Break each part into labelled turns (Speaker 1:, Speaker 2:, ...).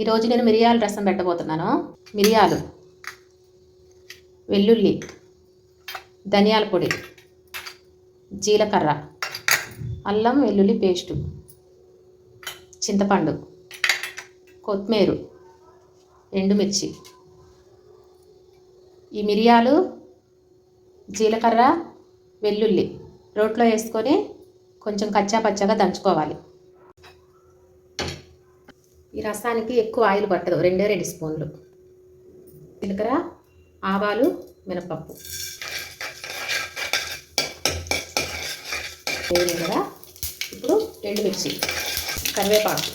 Speaker 1: ఈరోజు నేను మిరియాల రసం పెట్టబోతున్నాను. మిరియాలు, వెల్లుల్లి, ధనియాల పొడి, జీలకర్ర, అల్లం వెల్లుల్లి పేస్టు, చింతపండు, కొత్తిమీర, ఎండుమిర్చి. ఈ మిరియాలు, జీలకర్ర, వెల్లుల్లి రోట్లో వేసుకొని కొంచెం కచ్చా పచ్చగా దంచుకోవాలి. ఈ రసానికి ఎక్కువ ఆయిల్ పట్టదు, 2 స్పూన్లు. జీలకర్ర, ఆవాలు, మినపప్పు వేయాలి కదా. ఇప్పుడు ఎండుమిర్చి, కరివేపాకు,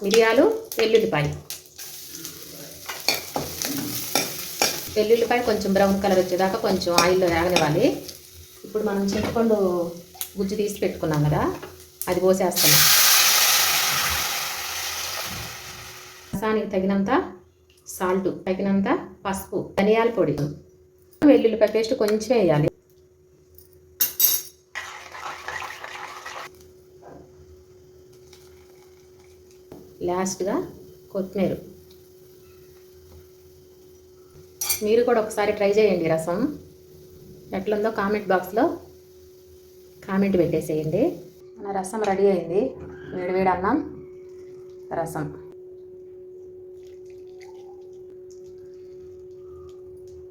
Speaker 1: మిరియాలు, వెల్లుల్లిపాయ కొంచెం బ్రౌన్ కలర్ వచ్చేదాకా కొంచెం ఆయిల్లో వేగనివ్వాలి. ఇప్పుడు మనం చింతపండు గుజ్జు తీసి పెట్టుకున్నాం కదా, అది పోసేస్తున్నాం. రసానికి తగినంత సాల్ట్, తగినంత పసుపు, ధనియాల పొడి, వెల్లుల్లిపాయ పేస్ట్ కొంచెం వేయాలి. లాస్ట్గా కొత్తిమీర. మీరు కూడా ఒకసారి ట్రై చేయండి. రసం ఎట్లుందో కామెంట్ బాక్స్లో కామెంట్ పెట్టేసేయండి. మన రసం రెడీ అయింది. వేడివేడి అన్నం, రసం.